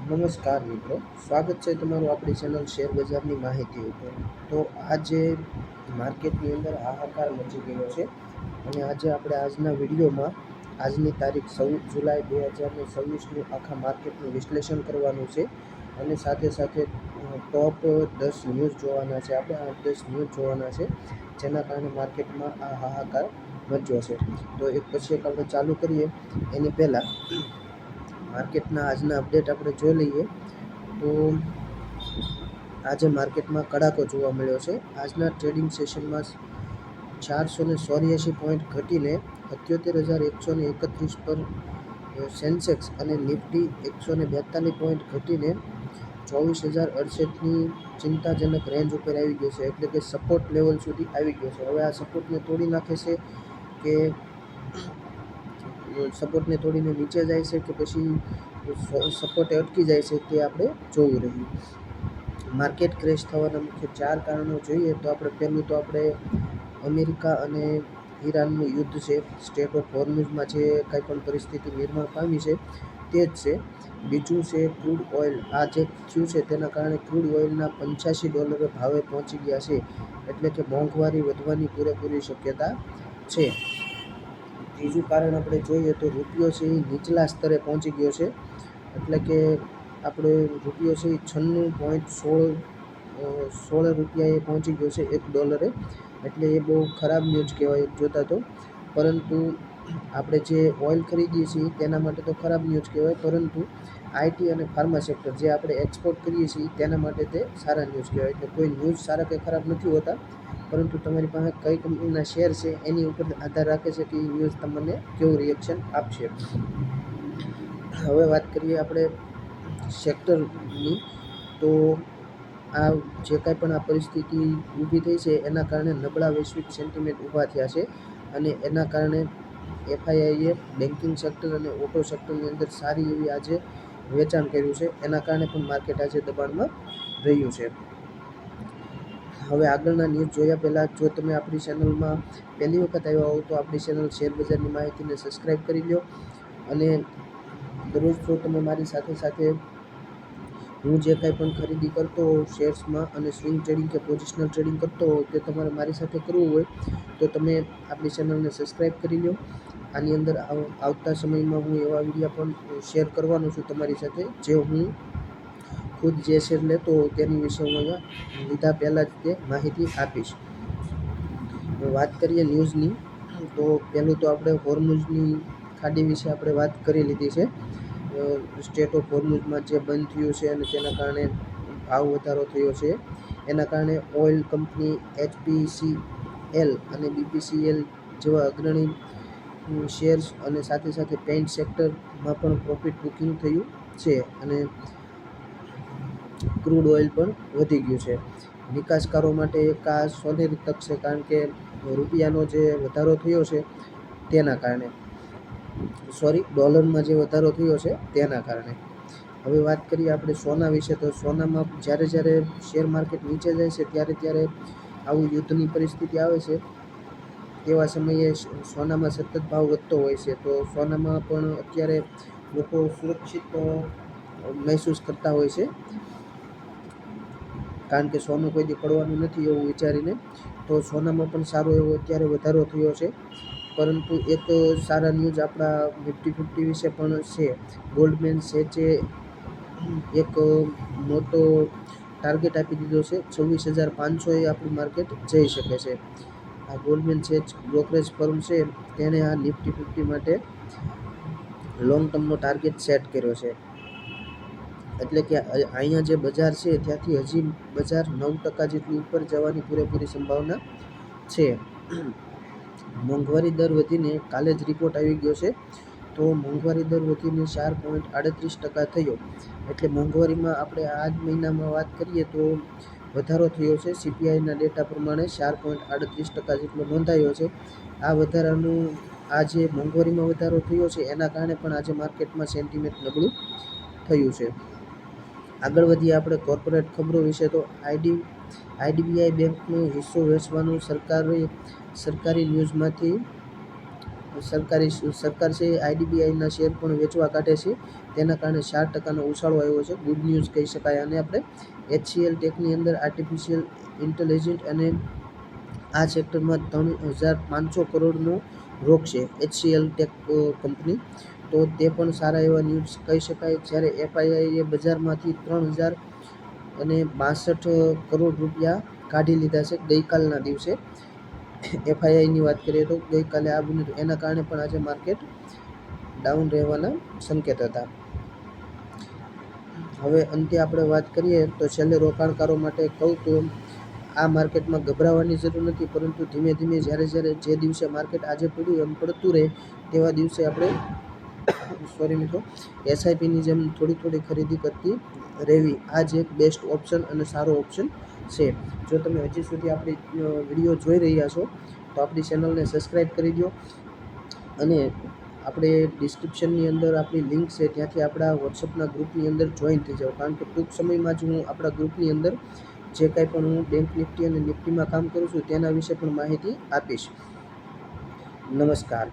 નમસ્કાર મિત્રો, સ્વાગત છે તમારું આપણી ચેનલ શેર બજારની માહિતી ઉપર. તો આજે માર્કેટની અંદર હાહાકાર મચી ગયો છે અને આજે આપણે આજના વિડીયોમાં આજની તારીખ 14 જુલાઈ 2026નું આખા માર્કેટનું વિશ્લેષણ કરવાનું છે અને સાથે સાથે ટોપ 10 ન્યૂઝ જોવાના છે. આપણે 8-10 ન્યૂઝ જોવાના છે જેના કારણે માર્કેટમાં આ હાહાકાર મચ્યો છે. તો એક પછી એક આપણે ચાલુ કરીએ એની પહેલાં માર્કેટના આજના અપડેટ આપણે જોઈ લઈએ. તો આજે માર્કેટમાં કડાકો જોવા મળ્યો છે. આજના ટ્રેડિંગ સેશનમાં 484 પોઈન્ટ ઘટીને 78,131 પર સેન્સેક્સ અને નિફ્ટી 142 પોઈન્ટ ઘટીને 24,068ની ચિંતાજનક રેન્જ ઉપર આવી ગયો છે, એટલે કે સપોર્ટ લેવલ સુધી આવી ગયો છે. હવે આ સપોર્ટને તોડી નાખે છે કે સપોર્ટને તોડીને નીચે જાય છે કે પછી સપોર્ટે અટકી જાય છે, તે આપણે જોવું રહ્યું. માર્કેટ ક્રેશ થવાના મુખ્ય 4 કારણો જોઈએ તો પહેલું તો આપણે અમેરિકા અને ઈરાનનું યુદ્ધ છે. સ્ટેટ ઓફ હોર્મુઝમાં જે કંઈ પણ પરિસ્થિતિ નિર્માણ પામી છે તે જ છે. બીજું છે ક્રૂડ ઓઇલ. આ જે થયું છે તેના કારણે ક્રૂડ ઓઇલના $85 ભાવે પહોંચી ગયા છે, એટલે કે મોંઘવારી વધવાની પૂરેપૂરી શક્યતા છે. ત્રીજું કારણ આપણે જોઈએ તો રૂપિયો છે એ નીચલા સ્તરે પહોંચી ગયો છે, એટલે કે આપણે રૂપિયો છે એ 96.16 રૂપિયાએ પહોંચી ગયો છે $1, એટલે એ બહુ ખરાબ ન્યૂઝ કહેવાય એક જોતા તો. પરંતુ આપણે જે ઓઇલ ખરીદીએ છીએ તેના માટે તો ખરાબ ન્યૂઝ કહેવાય, પરંતુ આઈટી અને ફાર્મા સેક્ટર જે આપણે એક્સપોર્ટ કરીએ છીએ તેના માટે તે સારા ન્યૂઝ કહેવાય. એટલે કોઈ ન્યૂઝ સારા કે ખરાબ નથી હોતા, પરંતુ તમારી પાસે કઈ કંપનીના શેર છે એની ઉપર આધાર રાખે છે કે એ ન્યૂઝ તમને કેવું રિએક્શન આપશે. હવે વાત કરીએ આપણે સેક્ટરની. તો આ જે કાંઈ પણ આ પરિસ્થિતિ ઊભી થઈ છે એના કારણે નબળા વૈશ્વિક સેન્ટિમેન્ટ ઊભા થયા છે અને એના કારણે એફઆઈઆઈએ બેન્કિંગ સેક્ટર અને ઓટો સેક્ટરની અંદર સારી એવી આજે વેચાણ કર્યું છે. એના કારણે પણ માર્કેટ આજે દબાણમાં રહ્યું છે. હવે આગળના ન્યૂઝ જોયા પહેલાં જો તમે આપણી ચેનલમાં પહેલી વખત આવ્યા હો તો આપણી ચેનલ શેર બજારની માહિતીને સબસ્ક્રાઈબ કરી લો. અને દરરોજ જો તમે મારી સાથે સાથે હું જે કાંઈ પણ ખરીદી કરતો હોઉં શેર્સમાં અને સ્વિંગ ટ્રેડિંગ કે પોઝિશનલ ટ્રેડિંગ કરતો હોઉં તે તમારે મારી સાથે કરવું હોય તો તમે આપણી ચેનલને સબસ્ક્રાઈબ કરી લો. આની અંદર આવતા સમયમાં હું એવા વિડીયો પણ શેર કરવાનો છું તમારી સાથે, જે હું ખુદ જે શેર લેતો હોઉં તેની વિશે હું અહીંયા લીધા પહેલાં જ તે માહિતી આપીશ. વાત કરીએ ન્યૂઝની. તો પહેલું તો આપણે હોર્મુઝની ખાડી વિશે આપણે વાત કરી લીધી છે. સ્ટેટ ઓફ હોર્મુઝમાં જે બંધ થયું છે અને તેના કારણે ભાવ વધારો થયો છે. એના કારણે ઓઇલ કંપની HPCL અને BPCL જેવા અગ્રણી શેર્સ અને સાથે સાથે પેઇન્ટ સેક્ટરમાં પણ પ્રોફિટ બુકિંગ થયું છે અને ક્રૂડ ઓઇલ પણ વધી ગયું છે. નિકાસકારો માટે એક આ સોનેરી તક છે, કારણ કે રૂપિયાનો જે વધારો થયો છે તેના કારણે, ડોલરમાં જે વધારો થયો છે તેના કારણે. હવે વાત કરીએ આપણે સોના વિશે. તો સોનામાં જ્યારે શેર માર્કેટ નીચે જાય છે ત્યારે આવું યુદ્ધની પરિસ્થિતિ આવે છે તેવા સમયે સોનામાં સતત ભાવ વધતો હોય છે. તો સોનામાં પણ અત્યારે લોકો સુરક્ષિત મહેસૂસ કરતા હોય છે, કારણ કે સોનું કોઈ દી પડવાનું નથી એવું વિચારીને. તો સોનામાં પણ સારો એવો અત્યારે વધારો થયો છે. પરંતુ એક સારા ન્યૂઝ આપણા નિફ્ટી 50 વિશે પણ છે. ગોલ્ડમેન સેચે એક મોટો ટાર્ગેટ આપી દીધો છે, 26,500 આપણું માર્કેટ જઈ શકે છે. આ ગોલ્ડમેન સેચ બ્રોકરેજ ફર્મ છે, તેણે આ નિફ્ટી 50 માટે લોંગ ટર્મનો ટાર્ગેટ સેટ કર્યો છે. એટલે કે અહીંયા જે બજાર છે ત્યાંથી હજી બજાર 9% જેટલી ઉપર જવાની પૂરેપૂરી સંભાવના છે. મોંઘવારી દર વધીને કાલે જ રિપોર્ટ આવી ગયો છે. તો મોંઘવારી દર વધીને 4.38% થયો, એટલે મોંઘવારીમાં આપણે આ જ મહિનામાં વાત કરીએ તો વધારો થયો છે. CPIના ડેટા પ્રમાણે 4.38% જેટલો નોંધાયો છે. આ વધારાનું આ જે મોંઘવારીમાં વધારો થયો છે એના કારણે પણ આજે માર્કેટમાં સેન્ટિમેન્ટ નબળું થયું છે. આગળ વધીએ આપણે કોર્પોરેટ ખબરો વિશે. તો IDBI બેંકનો હિસ્સો વેચવાનું સરકારી ન્યૂઝમાંથી સરકાર છે આઈડીબીઆઈના શેર પણ વેચવા કાઢે છે, તેના કારણે 4% ઉછાળો આવ્યો છે. ગુડ ન્યૂઝ કહી શકાય. અને આપણે HCL ટેકની અંદર આર્ટિફિશિયલ ઇન્ટેલિજન્ટ અને આ સેક્ટરમાં 3,500 કરોડનો રોકશે HCL ટેક કંપની. તો તે પણ સારા એવા ન્યૂઝ કહી શકાય. જ્યારે FIIએ બજારમાંથી 3,062 કરોડ રૂપિયા કાઢી લીધા છે ગઈકાલના દિવસે. FIIની વાત કરીએ તો ગઈકાલે આ બન્યું હતું, એના કારણે પણ આજે માર્કેટ ડાઉન રહેવાના સંકેત હતા. હવે અંતે આપણે વાત કરીએ તો છેલ્લે રોકાણકારો માટે કહું તો આ માર્કેટમાં ગભરાવાની જરૂર નથી, પરંતુ ધીમે ધીમે જ્યારે જે દિવસે માર્કેટ આજે પડ્યું એમ પડતું રહે તેવા દિવસે આપણે મિત્રો SIPની જેમ થોડી ખરીદી કરતી રહેવી. આ જ એક બેસ્ટ ઓપ્શન અને સારો ઓપ્શન છે. જો તમે હજી સુધી આપણી વિડીયો જોઈ રહ્યા છો તો આપણી ચેનલને સબસ્ક્રાઈબ કરી દો, અને આપણે ડિસ્ક્રિપ્શનની અંદર આપણી લિંક છે, ત્યાંથી આપણા વોટ્સઅપના ગ્રુપની અંદર જોઈન થઈ જાઓ. કારણ કે ટૂંક સમયમાં જ હું આપણા ગ્રુપની અંદર જે કાંઈ પણ હું બેંક નિફ્ટી અને નિફ્ટીમાં કામ કરું છું તેના વિશે પણ માહિતી આપીશ. નમસ્કાર.